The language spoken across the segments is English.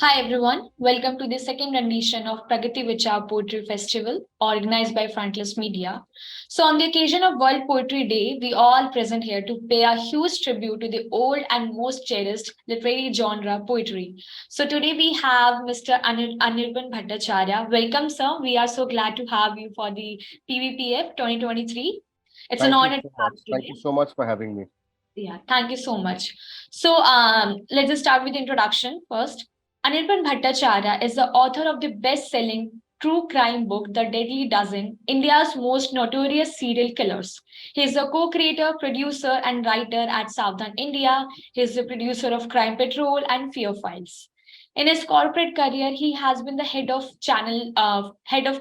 Hi everyone, welcome to the second edition of PragatiE Vichaar Poetry Festival organized by Frontlist Media. So, on the occasion of World Poetry Day, we all present here to pay a huge tribute to the old and most cherished literary genre, poetry. So, today we have Mr. Anirban Bhattacharyya. Welcome, sir. We are so glad to have you for the PVPF 2023. It's an Thank you honor to so have much. you Thank today. you so much for having me. Yeah, thank you so much. So, let's just start with the introduction first. Anirban Bhattacharya is the author of the best-selling true crime book, The Deadly Dozen, India's most notorious serial killers. He is the co-creator, producer, and writer at Southern India. He is the producer of Crime Patrol and Fear Files. In his corporate career, he has been the head of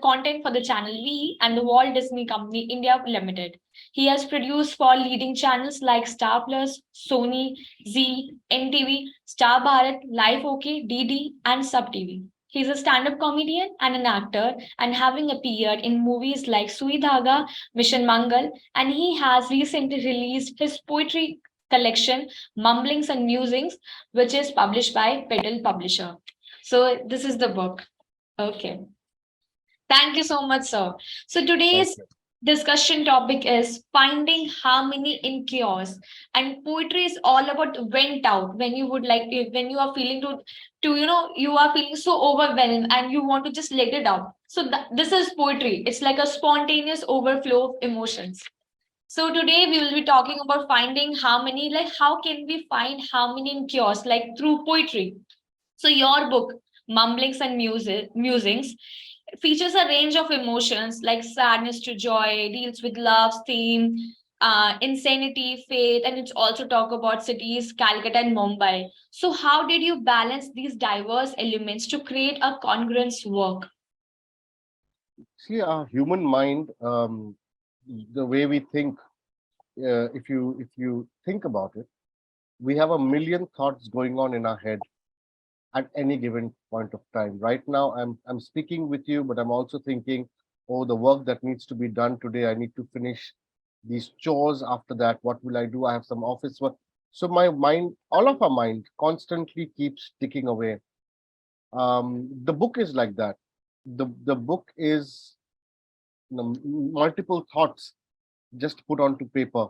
content for the Channel V and the Walt Disney Company India Limited. He has produced for leading channels like Star Plus, Sony, Z, NTV, Star Bharat, Life OK, DD, and Sub TV. He's a stand-up comedian and an actor, and having appeared in movies like Sui Dhaga, Mission Mangal, and he has recently released his poetry collection, Mumblings and Musings, which is published by Petal Publisher. So this is the book. Okay. Thank you so much, sir. So Thank today's you. discussion topic is finding harmony in chaos. And poetry is all about vent out when you would like when you are feeling to you are feeling so overwhelmed and you want to just let it out. So this is poetry. It's like a spontaneous overflow of emotions. So today we will be talking about finding harmony. Like how can we find harmony in chaos? Like through poetry. So your book, Mumblings and Musings, features a range of emotions like sadness to joy, deals with love's theme, insanity, faith, and it's also talk about cities, Calcutta and Mumbai. So how did you balance these diverse elements to create a congruence work? See, our human mind, the way we think, if you think about it, we have a million thoughts going on in our head at any given point of time. Right now, I'm speaking with you, but I'm also thinking, oh, the work that needs to be done today. I need to finish these chores. After that, what will I do? I have some office work. So my mind, all of our mind, constantly keeps ticking away. The book is like that. The book is, multiple thoughts just put onto paper.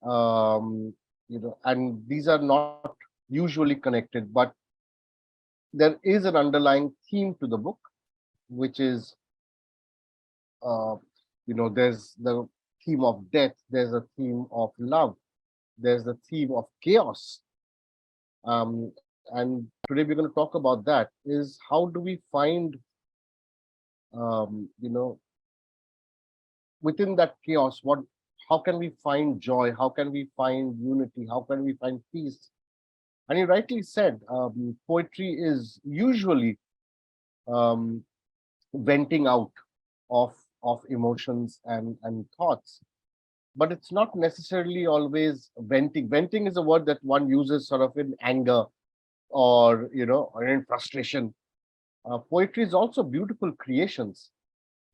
And these are not usually connected, but there is an underlying theme to the book, which is, uh, there's the theme of death, there's a theme of love, there's the theme of chaos. And today we're going to talk about that, is how do we find, um, you know within that chaos, how can we find joy, how can we find unity, how can we find peace? And you rightly said, poetry is usually, um, venting out of emotions and thoughts, but it's not necessarily always venting. Venting is a word that one uses sort of in anger, or in frustration. Poetry is also beautiful creations.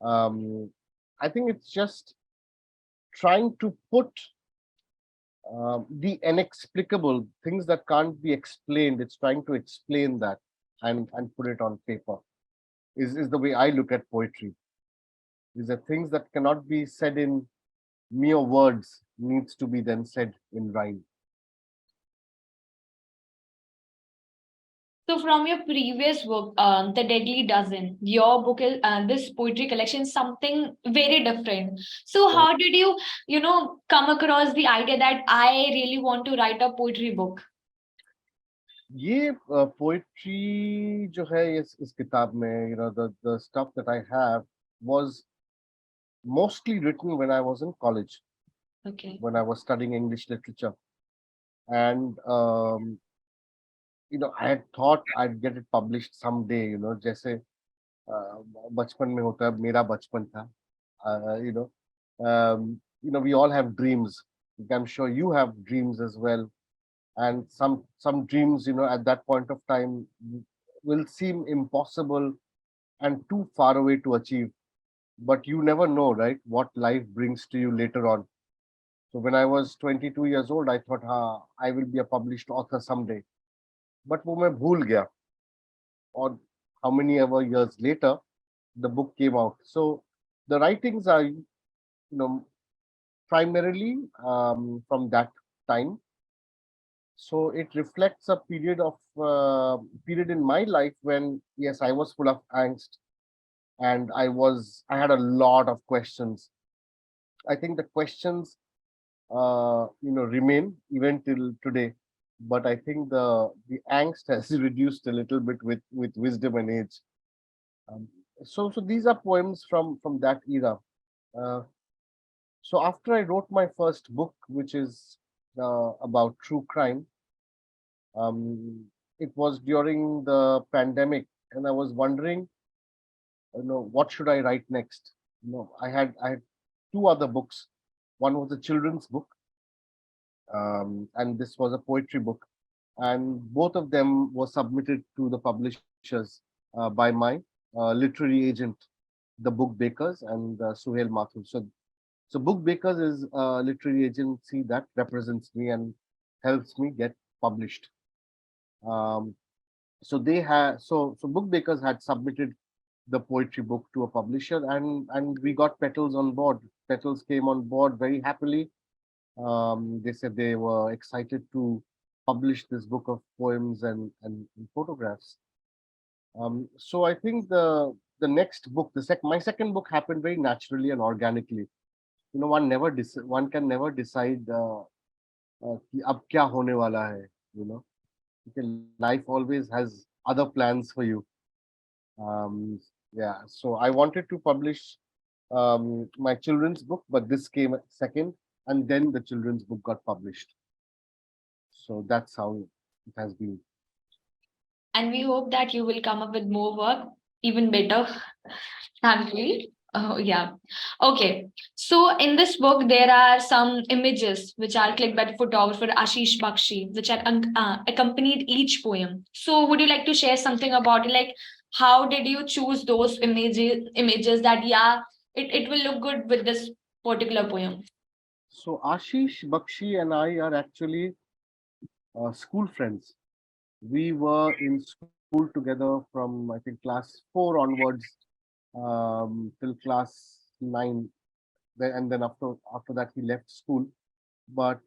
um, I think it's just trying to put, the inexplicable things that can't be explained. It's trying to explain that and put it on paper. Is the way I look at poetry. Is that things that cannot be said in mere words needs to be then said in rhyme. So from your previous work, The Deadly Dozen, your book is this poetry collection is something very different. So Correct. how did come across the idea that I really want to write a poetry book? ये poetry जो है इस किताब में, the stuff that I have was mostly written when I was in college, Okay. when I was studying English literature. And I had thought I'd get it published someday. जैसे बचपन में होता है, मेरा बचपन था. You know, we all have dreams. I'm sure you have dreams as well, and some dreams, at that point of time, will seem impossible and too far away to achieve. But you never know, right, what life brings to you later on. So when I was 22 years old, I thought, I will be a published author someday. But वो मैं भूल गया. or how many ever years later, the book came out. So the writings are, primarily from that time. So it reflects a period in my life when, yes, I was full of angst, and I had a lot of questions. I think the questions remain even till today, but I think the angst has reduced a little bit with wisdom and age. um, so these are poems from that era. uh, so after I wrote my first book, which is about true crime, um, it was during the pandemic, and I was wondering, what should I write next. I had two other books. One was a children's book, and this was a poetry book, and both of them were submitted to the publishers by my literary agent, the Book Bakers, and Suhail Mathur. So Book Bakers is a literary agency that represents me and helps me get published. Um, so Book Bakers had submitted the poetry book to a publisher, and we got Petals on board. Petals came on board very happily. They said they were excited to publish this book of poems and photographs. So I think the next book, my second book, happened very naturally and organically. One can never decide कि अब क्या होने वाला है. You know, because life always has other plans for you. Um, yeah, so I wanted to publish my children's book, but this came second, and then the children's book got published. So that's how it has been. And we hope that you will come up with more work, even better. Thankfully. Oh, yeah. Okay. So in this book, there are some images which are clicked by the photographer Ashish Bakshi, which are accompanied each poem. So would you like to share something about it? Like, how did you choose those images that, yeah, it will look good with this particular poem? So Ashish Bakshi and I are actually school friends. We were in school together from, I think, class 4 onwards, till class 9. And then after that he left school. But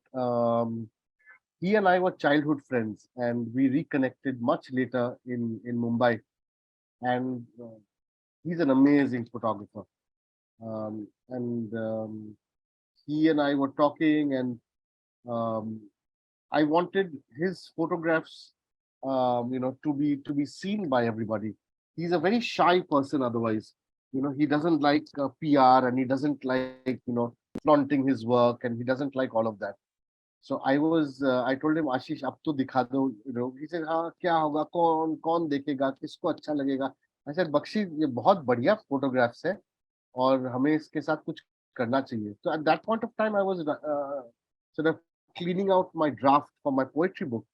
he and I were childhood friends, and we reconnected much later in Mumbai. And he's an amazing photographer. And he and I were talking, and um, I wanted his photographs, to be seen by everybody. He's a very shy person otherwise. He doesn't like PR, and he doesn't like, flaunting his work, and he doesn't like all of that. So I told him, Ashish, ab to dikha do. He said, हाँ क्या होगा, कौन देखेगा, किसको अच्छा लगेगा. I said, Bakshi, ये बहुत बढ़िया photographs है, और हमें इसके साथ कुछ करना चाहिए. So at that point of time, I was sort of cleaning out my draft for my poetry book.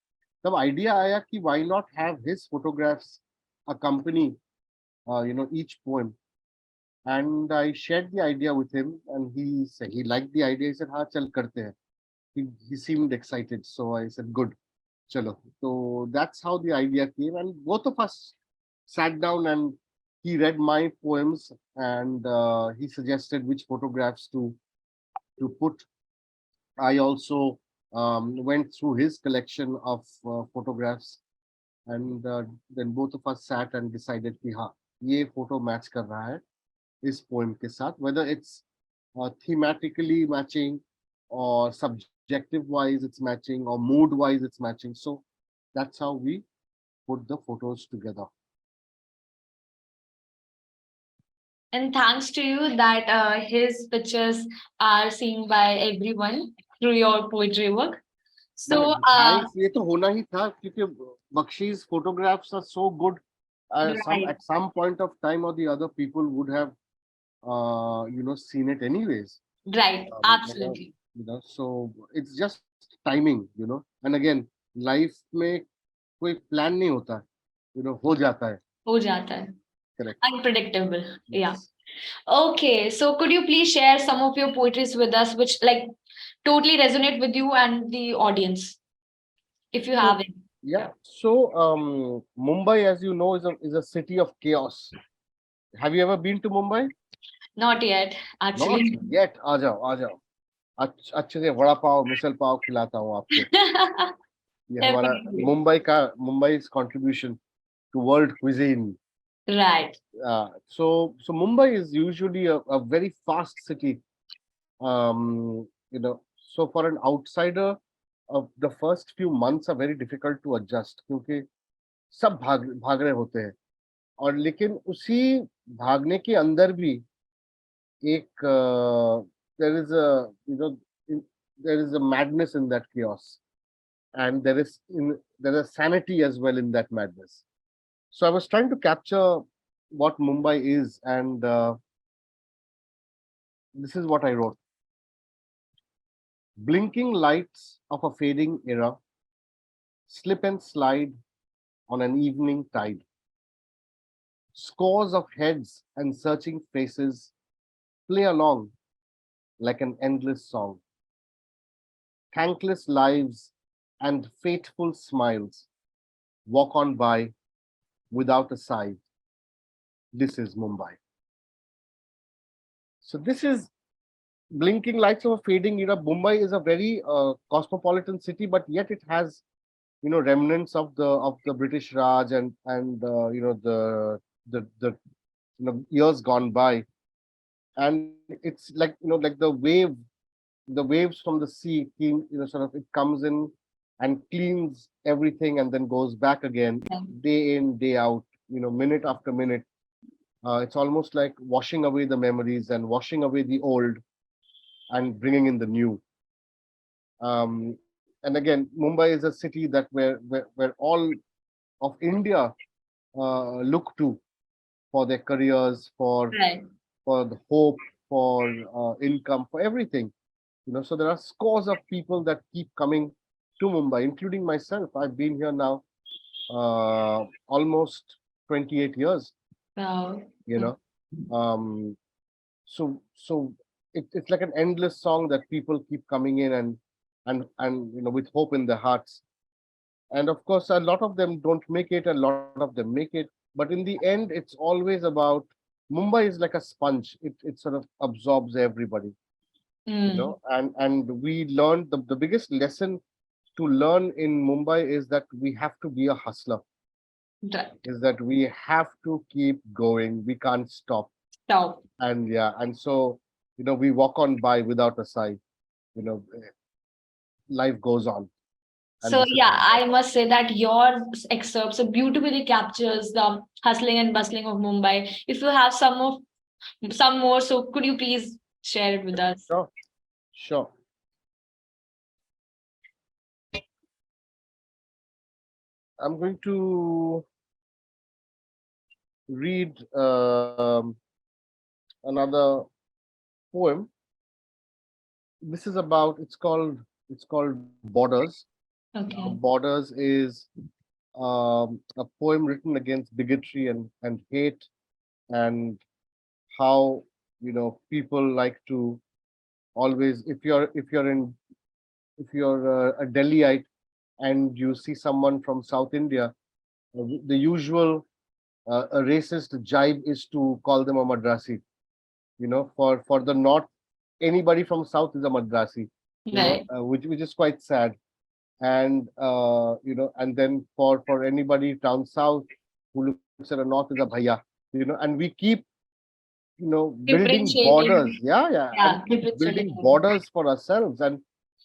The idea आया कि why not have his photographs accompany each poem. And I shared the idea with him, and he said he liked the idea. He said, हाँ चल करते हैं. He seemed excited, so I said, good, chalo. So that's how the idea came, and both of us sat down, and he read my poems, and he suggested which photographs to put. I also went through his collection of photographs, and then both of us sat and decided कि हाँ ये photo match कर रहा है इस poem के साथ, whether it's thematically matching, or subjective wise it's matching, or mood wise it's matching. So that's how we put the photos together. And thanks to you that his pictures are seen by everyone through your poetry work. So, Thanks, ये तो होना ही था, क्योंकि Bakshi's photographs are so good. right, At some point of time or the other, people would have seen it anyways. right, um, you know, absolutely. so it's just timing. And again, life में कोई plan नहीं होता, हो जाता है. हो जाता है. Correct. Unpredictable. Yeah. Yes. Okay. So could you please share some of your poetries with us, which like totally resonate with you and the audience, if you So have it? Yeah. So Mumbai, as you know, is a city of chaos. Have you ever been to Mumbai? Not yet, Not actually. yet. आ जाओ आ जाओ. अच्छे से वड़ा पाव मिसल पाव खिलाता हूँ आपको. ये हमारा Definitely. Mumbai's contribution to world cuisine. Right. So Mumbai is usually a very fast city. So for an outsider, the first few months are very difficult to adjust क्योंकि सब भाग रहे होते हैं. और लेकिन उसी भागने के अंदर भी एक there is a there is a madness in that chaos, and there is sanity as well in that madness. So I was trying to capture what Mumbai is, and this is what I wrote. Blinking lights of a fading era slip and slide on an evening tide. Scores of heads and searching faces play along like an endless song. Thankless lives and fateful smiles walk on by without a sigh. This is Mumbai. So this is blinking lights of a fading era. Mumbai is a very cosmopolitan city, but yet it has remnants of the British Raj and the years gone by, and it's like the waves from the sea came, sort of it comes in and cleans everything and then goes back again, Yeah. day in, day out, minute after minute. It's almost like washing away the memories and washing away the old and bringing in the new. And again, Mumbai is a city that where all of India look to for their careers, Right. for the hope, for income, for everything. So there are scores of people that keep coming to Mumbai, including myself. I've been here now almost 28 years. Wow. You know, um, so it's like an endless song that people keep coming in and with hope in their hearts. And of course, a lot of them don't make it, a lot of them make it. But in the end, it's always about Mumbai is like a sponge. It sort of absorbs everybody. Mm. And we learned the biggest lesson to learn in Mumbai is that we have to be a hustler, Right. is that we have to keep going, we can't stop. Stop. And yeah, and so we walk on by without a sigh. you know Life goes on, and So this is yeah, Mumbai. I must say that your excerpt so beautifully captures the hustling and bustling of Mumbai. If you have some more, so could you please share it with us? Sure, sure. I'm going to read another poem. This is about it's called Borders. Okay. Borders is a poem written against bigotry and hate, and how people like to always, if you're a Delhiite and you see someone from South India, the usual a racist jibe is to call them a Madrasi. For the North, anybody from South is a Madrasi. Right. Which is quite sad. And then for anybody down south who looks at a North is a bhaiya. And we keep building borders, Differentiating. yeah, and Yeah, keep building differentiating. borders for ourselves, and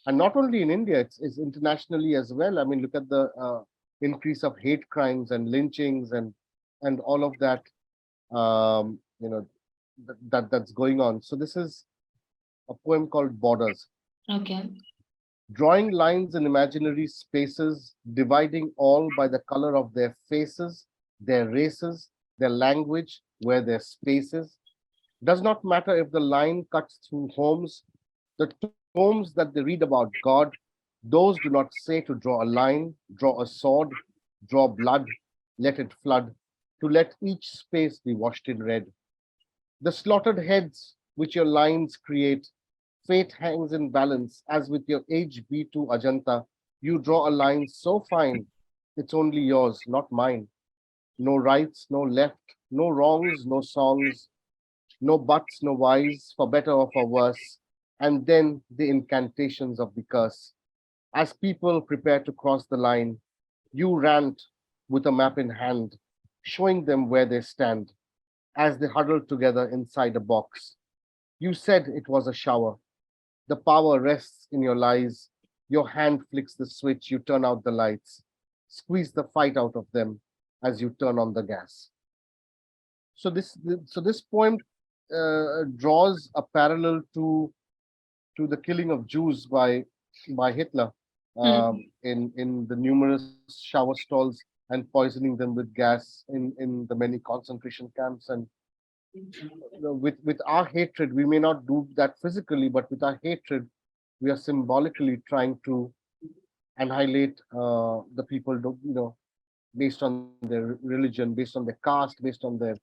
not only in India, it's internationally as well. I mean, look at the increase of hate crimes and lynchings and all of that, um, you know that's going on. So this is a poem called Borders. Okay. Drawing lines in imaginary spaces, dividing all by the color of their faces, their races, their language, where their spaces. Does not matter if the line cuts through homes, the tomes that they read about God, those do not say to draw a line, draw a sword, draw blood, let it flood, to let each space be washed in red. The slaughtered heads which your lines create, fate hangs in balance, as with your HB2 Ajanta, you draw a line so fine It's only yours, not mine. No rights, no left, no wrongs, no songs, no buts, no whys, for better or for worse. And then the incantations of the curse. As people prepare to cross the line, you rant with a map in hand, showing them where they stand as they huddle together inside a box. You said it was a shower. The power rests in your lies. Your hand flicks the switch, you turn out the lights, squeeze the fight out of them as you turn on the gas. So this poem draws a parallel to the killing of Jews by Hitler Hmm. in the numerous shower stalls and poisoning them with gas in the many concentration camps. And with our hatred, we may not do that physically, but with our hatred, we are symbolically trying to annihilate the people, based on their religion, based on their caste, based on their,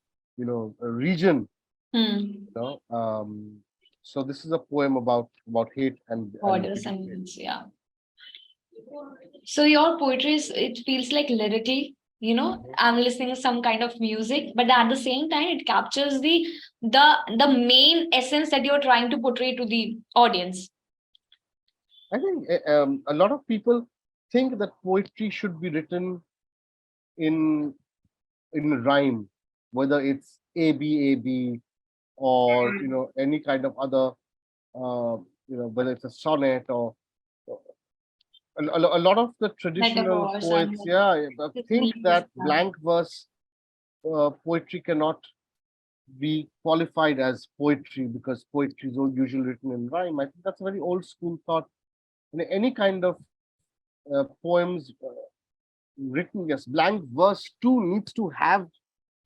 region. Hmm. You know, so this is a poem about hate and Borders being and hate. yeah. So your poetry is, it feels like lyrically, I'm listening to some kind of music, but at the same time, it captures the main essence that you're trying to portray to the audience. I think a lot of people think that poetry should be written in in rhyme, whether it's A B or any kind of other whether it's a sonnet or a lot of the traditional Metaphors and poets, yeah, think scenes. that blank verse poetry cannot be qualified as poetry because poetry is usually written in rhyme. I think that's a very old school thought. Any kind of poems written, yes, blank verse too needs to have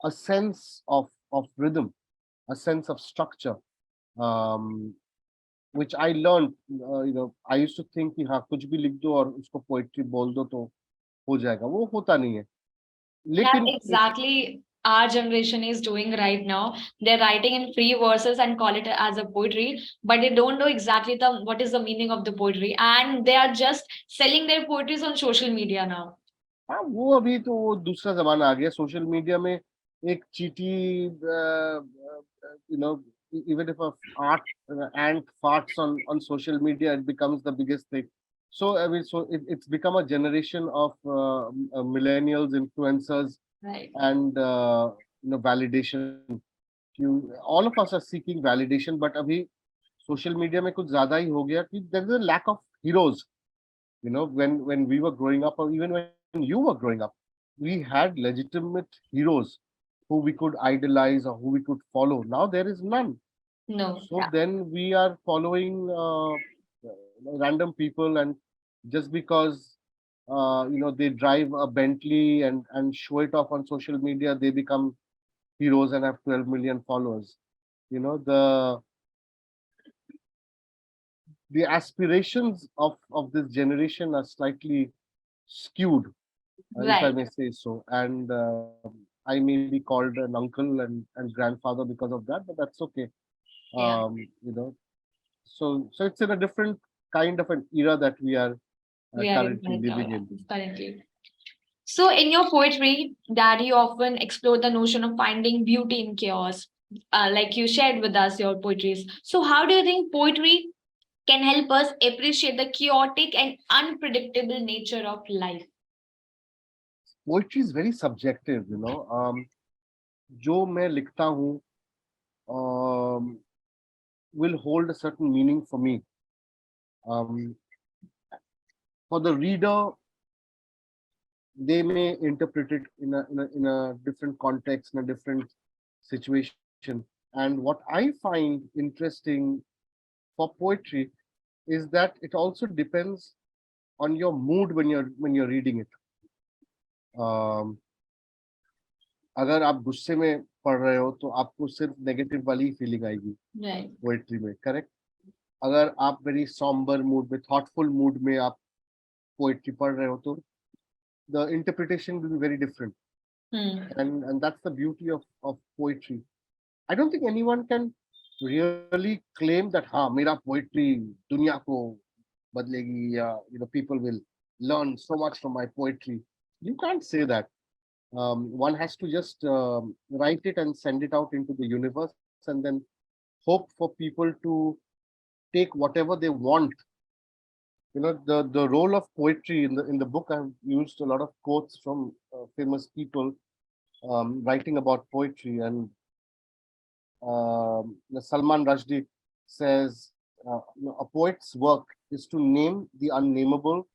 a sense of rhythm, a sense of structure, um, which I learned. I used to think कि हाँ कुछ भी लिख दो और उसको poetry बोल दो तो हो जाएगा, वो होता नहीं है. That's लेकिन exactly our generation is doing right now. They're writing in free verses and call it as a poetry, but they don't know exactly the what is the meaning of the poetry, and they are just selling their poetries on social media now. हाँ, वो अभी तो वो दूसरा जमाना आ गया. Social media में एक चीटी, you know even if a art ant farts on social media, it becomes the biggest thing. So I mean, it's become a generation of millennials, influencers, Right. and validation. All of us are seeking validation, but अभी social media में कुछ ज्यादा ही हो गया कि there is a lack of heroes. When we were growing up, or even when you were growing up, we had legitimate heroes who we could idolize or who we could follow. Now there is none. No. So Yeah. then we are following random people, and just because they drive a Bentley and show it off on social media, they become heroes and have 12 million followers. The aspirations of this generation are slightly skewed, if I Right. may say so. And I may be called an uncle and grandfather because of that, but that's okay. Yeah. Um, you know, so it's in a different kind of an era that we are We are in currently right now. living Yeah. in. Currently. So, in your poetry, Daddy often explore the notion of finding beauty in chaos, like you shared with us your poetries. So, how do you think poetry can help us appreciate the chaotic and unpredictable nature of life? Poetry is very subjective. जो मैं लिखता हूँ um, will hold a certain meaning for me. Um, for the reader, they may interpret it in a different context, in a different situation. And what I find interesting for poetry is that it also depends on your mood when you're reading it. um, अगर आप गुस्से में पढ़ रहे हो तो आपको सिर्फ नेगेटिव वाली फीलिंग आएगी Right. पोएट्री में, करेक्ट. अगर आप वेरी सॉम्बर मूड में, थॉटफुल मूड में आप पोएट्री पढ़ रहे हो तो the interpretation will be very different. Hmm. And that's the beauty of poetry. I don't think anyone can really claim that हाँ मेरा poetry दुनिया को बदलेगी, या people will learn so much from my poetry. You can't say that. One has to just write it and send it out into the universe, and then hope for people to take whatever they want. The role of poetry in the book, I've used a lot of quotes from famous people writing about poetry, and Salman Rushdie says, a poet's work is to name the unnameable,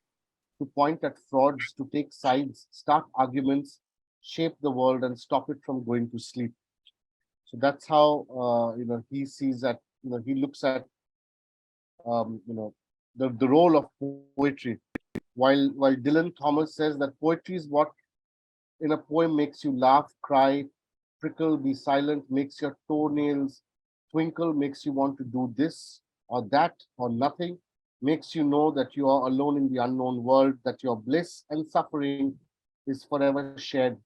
to point at frauds, to take sides, start arguments, shape the world, and stop it from going to sleep. So that's how he sees that. He looks at the role of poetry. While Dylan Thomas says that poetry is what in a poem makes you laugh, cry, prickle, be silent, makes your toenails twinkle, makes you want to do this or that or nothing, makes you know that you are alone in the unknown world, that your bliss and suffering is forever shared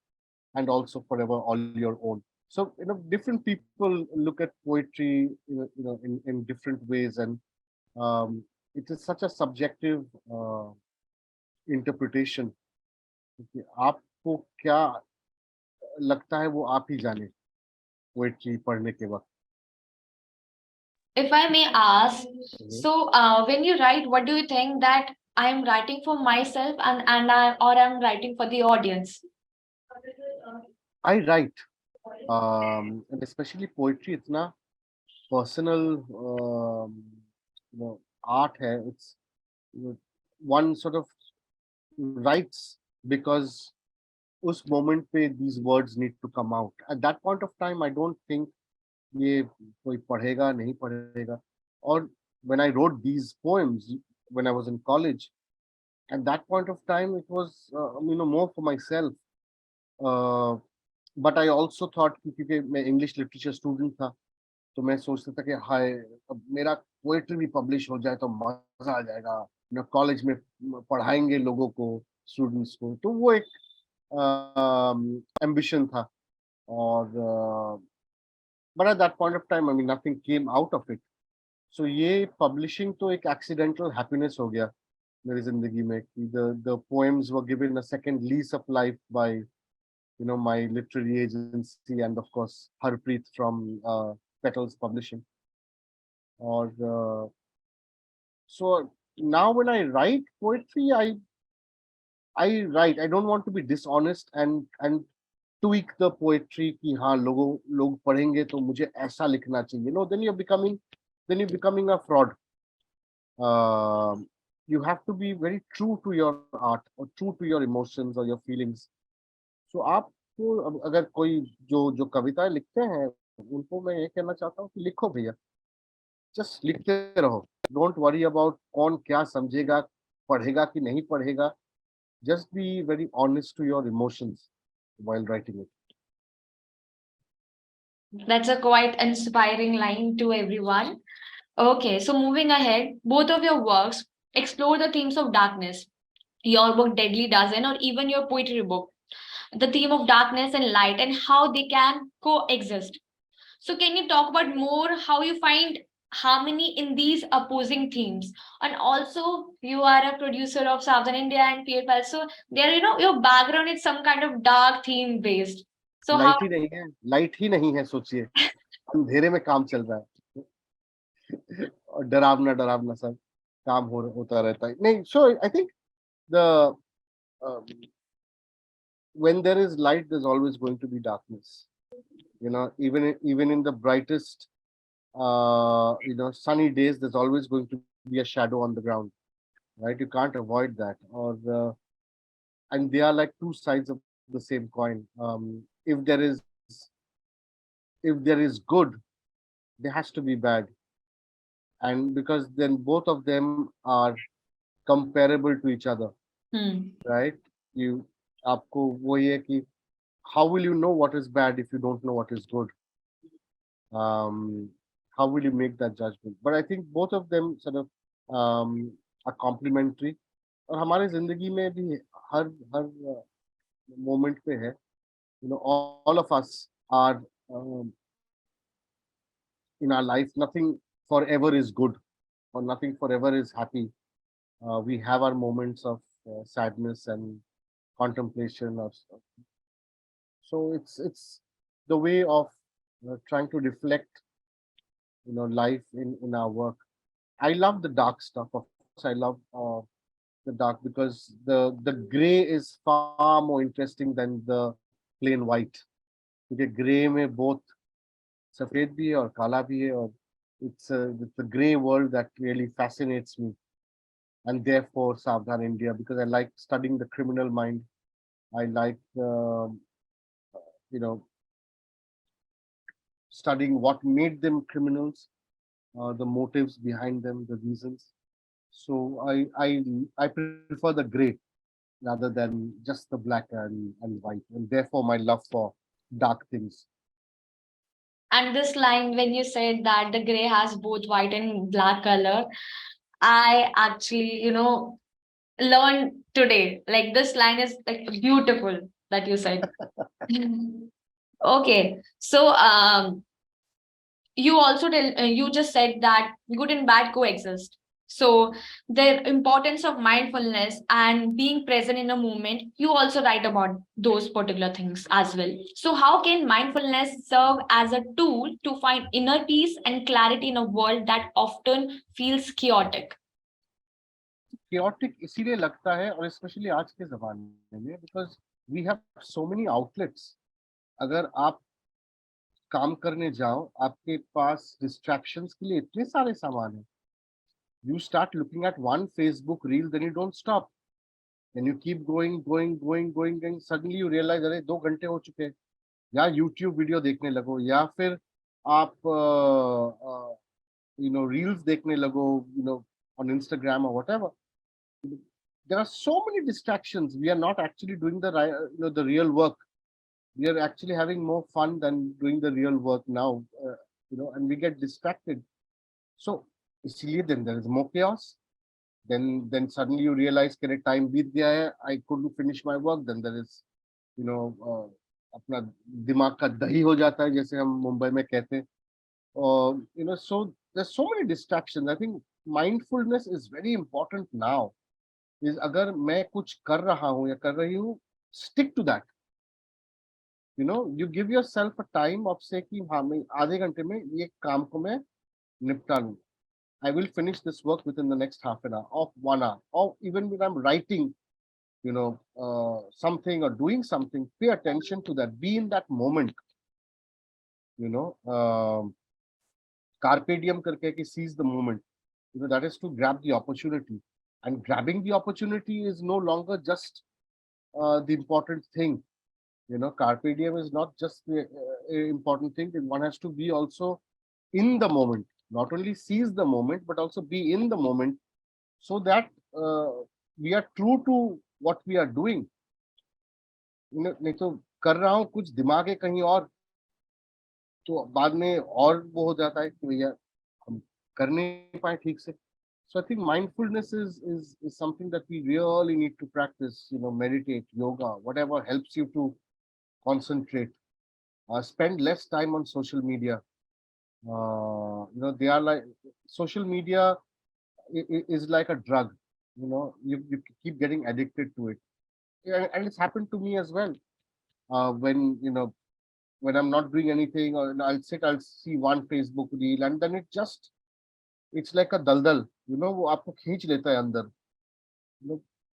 and also forever all your own. So different people look at poetry in different ways, and um, it is such a subjective interpretation. कि आपको क्या लगता है वो आप ही जाने poetry पढ़ने के वक्त. If I may ask, Mhm. so when you write, what do you think that I'm writing for myself or I'm writing for the audience? I write, and especially poetry इतना personal art है. It's one sort of writes because उस moment पे these words need to come out. At that point of time, I don't think ये कोई पढ़ेगा नहीं पढ़ेगा. Or when I wrote these poems when I was in college, at that point of time it was more for myself. uh, but I also thought कि क्योंकि मैं English literature student था, तो मैं सोचता था कि हाय, अब मेरा पोएट्री भी पब्लिश हो जाए तो मजा आ जाएगा. कॉलेज में पढ़ाएंगे लोगों को, स्टूडेंट्स को. तो वो एक एम्बिशन था. और but at that point of time I mean nothing came out of it. So ये पब्लिशिंग तो एक एक्सीडेंटल हैप्पीनेस हो गया मेरी जिंदगी में कि the poems were given a second lease of life by my literary agency, and of course Harpreet from Petals Publishing. Or so now when I write poetry, I write. I don't want to be dishonest and tweak the poetry कि हाँ लोग पढ़ेंगे तो मुझे ऐसा लिखना चाहिए. No, then you're becoming a fraud. You have to be very true to your art or true to your emotions or your feelings. So आपको अगर कोई जो कविताएं लिखते हैं, उनको मैं ये कहना चाहता हूँ कि लिखो भैया, जस्ट लिखते रहो. डोंट वरी अबाउट कौन क्या समझेगा, पढ़ेगा कि नहीं पढ़ेगा. Just be very honest to your emotions while writing it. That's a quite inspiring line to everyone. Okay, so moving ahead, both of your works explore the themes of darkness. Your book Deadly Dozen, or even your poetry book, the theme of darkness and light and how they can coexist. So, can you talk about more how you find harmony in these opposing themes? And also, you are a producer of Southern India and PFL, so there, your background is some kind of dark theme based. So, how? Light ही नहीं है, light ही नहीं है, सोचिए अंधेरे में काम चल रहा है और डरावना डरावना सब काम होता रहता है. नहीं, so I think the when there is light, there's always going to be darkness. Even in the brightest sunny days, there's always going to be a shadow on the ground, right? You can't avoid that. Or and they are like two sides of the same coin. If there is good, there has to be bad, and because then both of them are comparable to each other, right? You आपको वो ये कि how will you know what is bad if you don't know what is good? um, how will you make that judgment? But I think both of them sort of are complementary. और हमारे जिंदगी में भी हर हर moment पे है. All of us are in our life. Nothing forever is good, or nothing forever is happy. We have our moments of sadness and contemplation or stuff. So it's the way of trying to reflect, life in our work. I love the dark stuff. Of course, I love the dark because the gray is far more interesting than the plain white. क्योंकि gray में both सफेद भी है और काला भी है और it's a gray world that really fascinates me, and therefore Savdhan India, because I like studying the criminal mind. I like you know studying what made them criminals, the motives behind them, the reasons. So I prefer the gray rather than just the black and white, and therefore my love for dark things. And this line, when you said that the gray has both white and black color, I actually, learned today. Like this line is like beautiful that you said. Okay, so you just said that good and bad coexist. So the importance of mindfulness and being present in a moment, you also write about those particular things as well. So how can mindfulness serve as a tool to find inner peace and clarity in a world that often feels chaotic? Chaotic इसीलिए लगता है, और specially आज के जमाने में, because we have so many outlets. अगर आप काम करने जाओ, आपके पास डिस्ट्रैक्शंस के लिए इतने सारे सामान हैं. You start looking at one Facebook reel, then you don't stop. Then you keep going. Suddenly you realize, अरे 2 घंटे हो चुके हैं. या YouTube वीडियो देखने लगो, या फिर आप reels देखने लगो, on Instagram or whatever. There are so many distractions. We are not actually doing the real work. We are actually having more fun than doing the real work now, and we get distracted. So, इसलिए then there is more chaos. Then suddenly you realize कि time बीत गया है, I couldn't finish my work. Then there is, अपना दिमाग का दही हो जाता है, जैसे हम मुंबई में कहते हैं. So there's so many distractions. I think mindfulness is very important now. Is अगर मैं कुछ कर रहा हूँ या कर रही हूँ, stick to that. You give yourself a time of say कि हाँ, मैं आधे घंटे में ये काम को मैं निपटा लूँ. I will finish this work within the next half an hour or 1 hour, or even when I'm writing, something or doing something, pay attention to that. Be in that moment. Carpe diem करके कि seize the moment. That is to grab the opportunity. And grabbing the opportunity is no longer just the important thing. Carpe diem is not just the important thing. One has to be also in the moment. Not only seize the moment, but also be in the moment, so that we are true to what we are doing. नहीं तो कर रहा हूँ कुछ, दिमाग है कहीं और, तो बाद में और वो हो जाता है कि भैया हम कर नहीं पाए ठीक से. So I think mindfulness is something that we really need to practice. Meditate, yoga, whatever helps you to concentrate. Spend less time on social media. They are like, social media is like a drug. You keep getting addicted to it, and it's happened to me as well. When I'm not doing anything, or I'll see one Facebook reel, and then it's like a daldal. वो आपको खींच लेता है अंदर.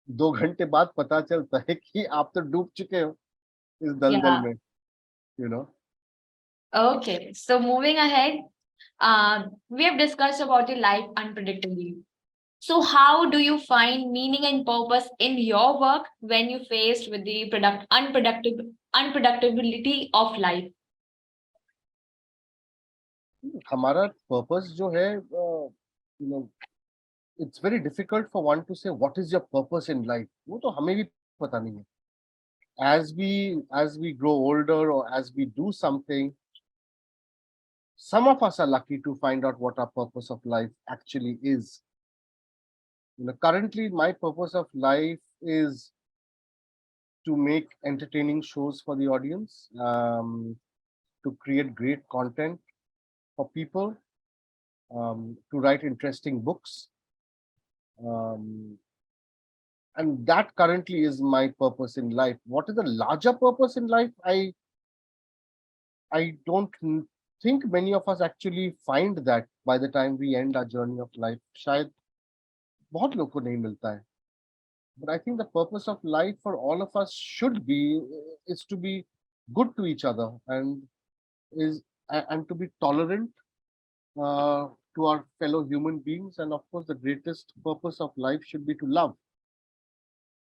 2 घंटे बाद पता चलता है कि आप तो डूब चुके हो इस दलदल Yeah. में. you know Okay. So moving ahead, we have discussed about your life unpredictably. So how do you find meaning and purpose in your work when you faced with the unpredictability of life? हमारा purpose जो है, it's very difficult for one to say what is your purpose in life. वो तो हमें भी पता नहीं है. As we grow older, or as we do something, some of us are lucky to find out what our purpose of life actually is. Currently my purpose of life is to make entertaining shows for the audience, to create great content for people, to write interesting books, um, and that currently is my purpose in life. What is the larger purpose in life? I don't think many of us actually find that by the time we end our journey of life. शायद बहुत लोग को नहीं मिलता है. But I think the purpose of life for all of us should be is to be good to each other, is and to be tolerant to our fellow human beings. And of course, the greatest purpose of life should be to love,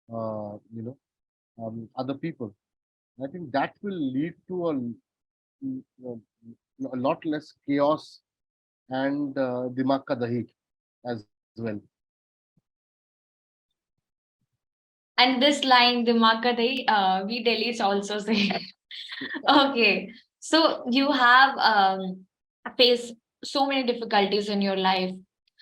you know, other people. I think that will lead to a lot less chaos and dimag ka dahi as well. And this line, "Dimag ka dahi," we Delhi's also say. Okay, so you have faced so many difficulties in your life.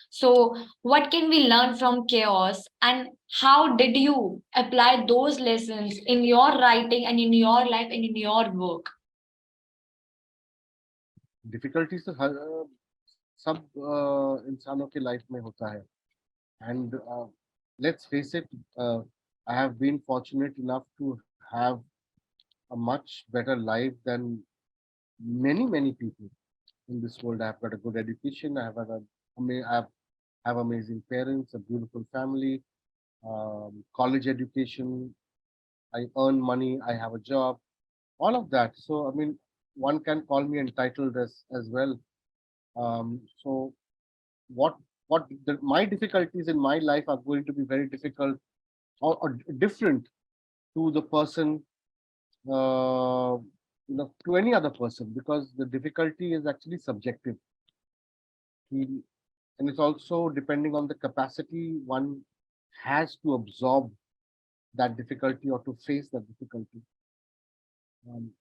So, what can we learn from chaos, and how did you apply those lessons in your writing and in your life and in your work? Difficulties तो सब इंसानों के life में होता है. And let's face it, I have been fortunate enough to have a much better life than many people in this world. I have got a good education. I have amazing parents, a beautiful family, college education. I earn money. I have a job. All of that. So I mean, one can call me entitled as well. So what my difficulties in my life are going to be very difficult or different to the person, uh, to any other person, because the difficulty is actually subjective. He, and it's also depending on the capacity one has to absorb that difficulty or to face that difficulty. Um,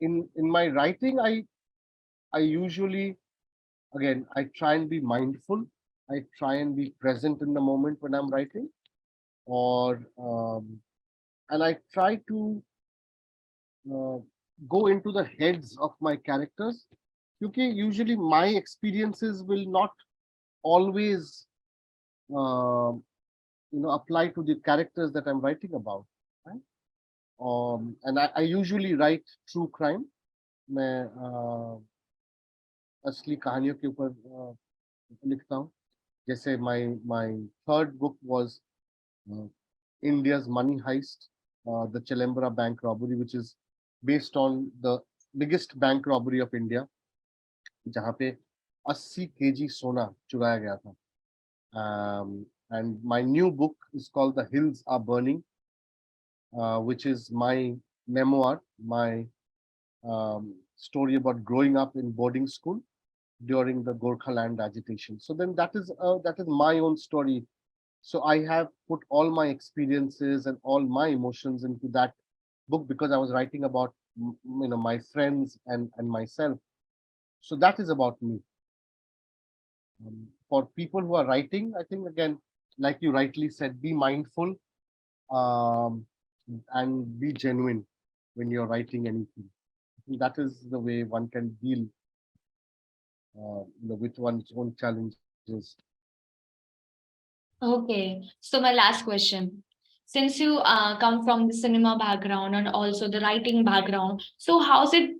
in my writing, I usually, again, I try and be mindful. I try and be present in the moment when I'm writing, or and I try to uh, go into the heads of my characters. Because usually my experiences will not always uh, apply to the characters that I'm writing about. Right? And I usually write true crime. मैं असली कहानियों के ऊपर लिखता हूँ. जैसे my third book was uh, India's Money Heist, the Chelembara bank robbery, which is based on the biggest bank robbery of India, जहाँ पे 80 kg सोना चुराया गया था. And my new book is called The Hills Are Burning, which is my memoir, my story about growing up in boarding school during the Gorkha land agitation. So then that is my own story. So I have put all my experiences and all my emotions into that book because I was writing about my friends and myself. So that is about me. For people who are writing, I think again, like you rightly said, be mindful, um, and be genuine when you're writing anything. That is the way one can deal with one's own challenges. Okay, so my last question. Since you come from the cinema background and also the writing background, so how's it,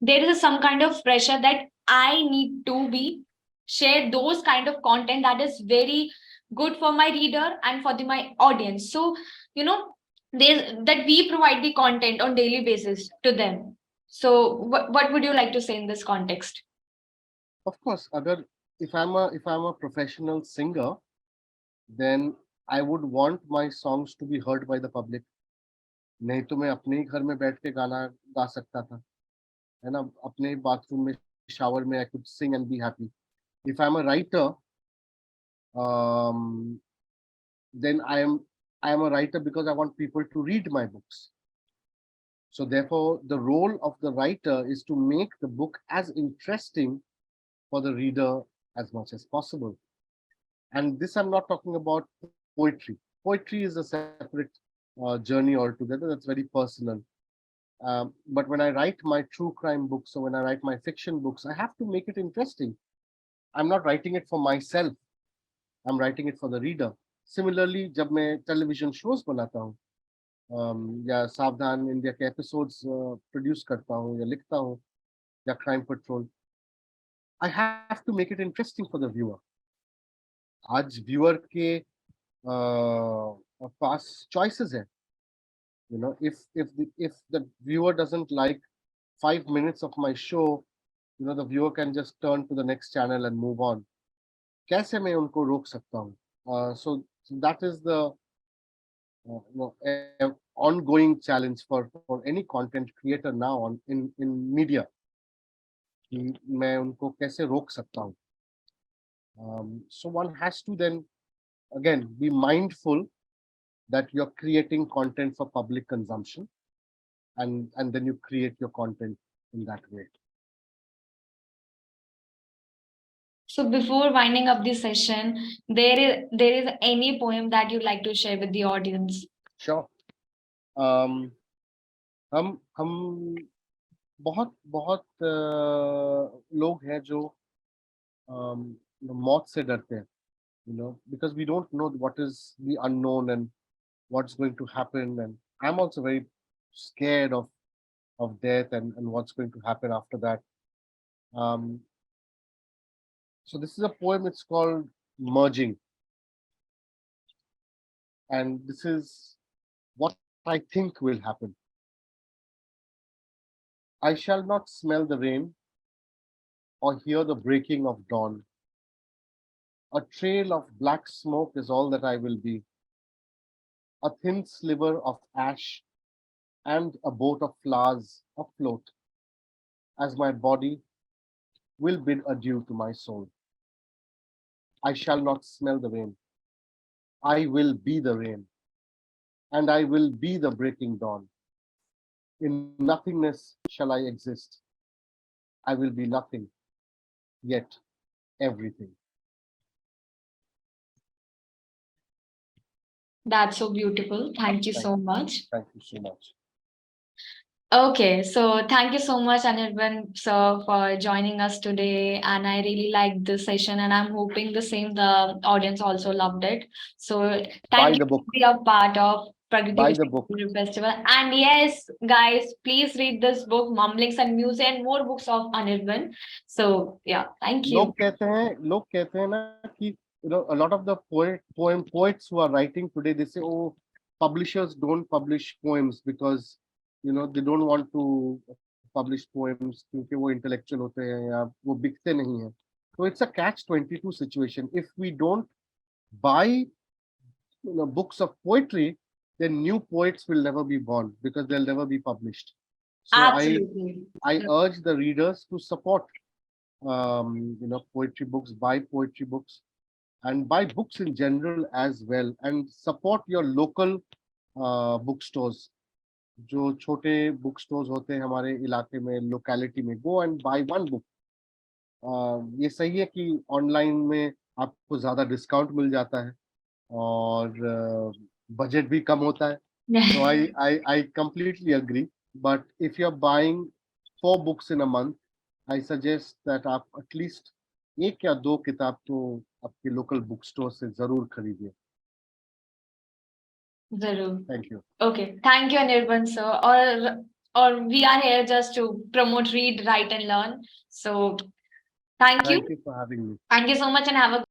there is some kind of pressure that I need to be share those kind of content that is very good for my reader and for my audience. So, there's that we provide the content on daily basis to them. So what would you like to say in this context? Of course, agar if I'm a professional singer, then I would want my songs to be heard by the public. नहीं तो मैं अपने ही घर में बैठ के गाना गा सकता था, है ना, अपने बाथरूम में, shower में I could sing and be happy. If I'm a writer, um, then I am a writer because I want people to read my books. So therefore, the role of the writer is to make the book as interesting for the reader as much as possible. And this I'm not talking about poetry. Poetry is a separate journey altogether. That's very personal. But when I write my true crime books or when I write my fiction books, I have to make it interesting. I'm not writing it for myself. I'm writing it for the reader. Similarly जब मैं television shows बनाता हूँ या सावधान India के episodes produce करता हूँ या लिखता हूँ या Crime Patrol, I have to make it interesting for the viewer. आज व्यूअर के पास चॉइसेस है. If the viewer doesn't like 5 minutes of my show, the viewer can just turn to the next channel and move on. कैसे मैं उनको रोक सकता हूँ? So that is the ongoing challenge for any content creator now in media, कि मैं उनको कैसे रोक सकता हूँ? So one has to then again be mindful that you're creating content for public consumption, and then you create your content in that way. So before winding up this session, there is any poem that you'd like to share with the audience? Sure. हम बहुत बहुत लोग हैं जो मौत से डरते हैं, because we don't know what is the unknown and what's going to happen, and I'm also very scared of death and what's going to happen after that. So this is a poem. It's called Merging, and this is what I think will happen. I shall not smell the rain or hear the breaking of dawn. A trail of black smoke is all that I will be, a thin sliver of ash and a boat of flowers afloat, as my body will bid adieu to my soul. I shall not smell the rain. I will be the rain, and I will be the breaking dawn. In nothingness shall I exist. I will be nothing, yet everything. That's so beautiful. Thank you so much. Thank you so much. Okay, so thank you so much, Anirban sir, for joining us today. And I really liked this session, and I'm hoping the same. The audience also loved it. So thank you for being a part of PragatiE Vichaar Poetry Festival. And yes, guys, please read this book, Mumblings and Music, and more books of Anirban. So yeah, thank you. लोग कहते हैं ना कि a lot of the poets who are writing today, they say, oh, publishers don't publish poems because they don't want to publish poems क्योंकि वो intellectual होते हैं या वो बिकते नहीं हैं. So it's a catch-22 situation. If we don't buy books of poetry, then new poets will never be born because they'll never be published. So Absolutely. I urge the readers to support poetry books, buy poetry books, and buy books in general as well, and support your local bookstores. जो छोटे book stores होते हैं हमारे इलाके में, locality में, go and by one book. ये सही है कि ऑनलाइन में आपको ज्यादा डिस्काउंट मिल जाता है और बजट भी कम होता है. So I completely agree. But if you're buying 4 books in a month, I suggest that आप at least एक या दो किताब तो आपके लोकल बुक स्टोर से जरूर खरीदिए. जरूर. Thank you. Okay, thank you, Anirban sir. Or we are here just to promote, read, write, and learn. So thank you. Thank you for having me. Thank you so much, and have a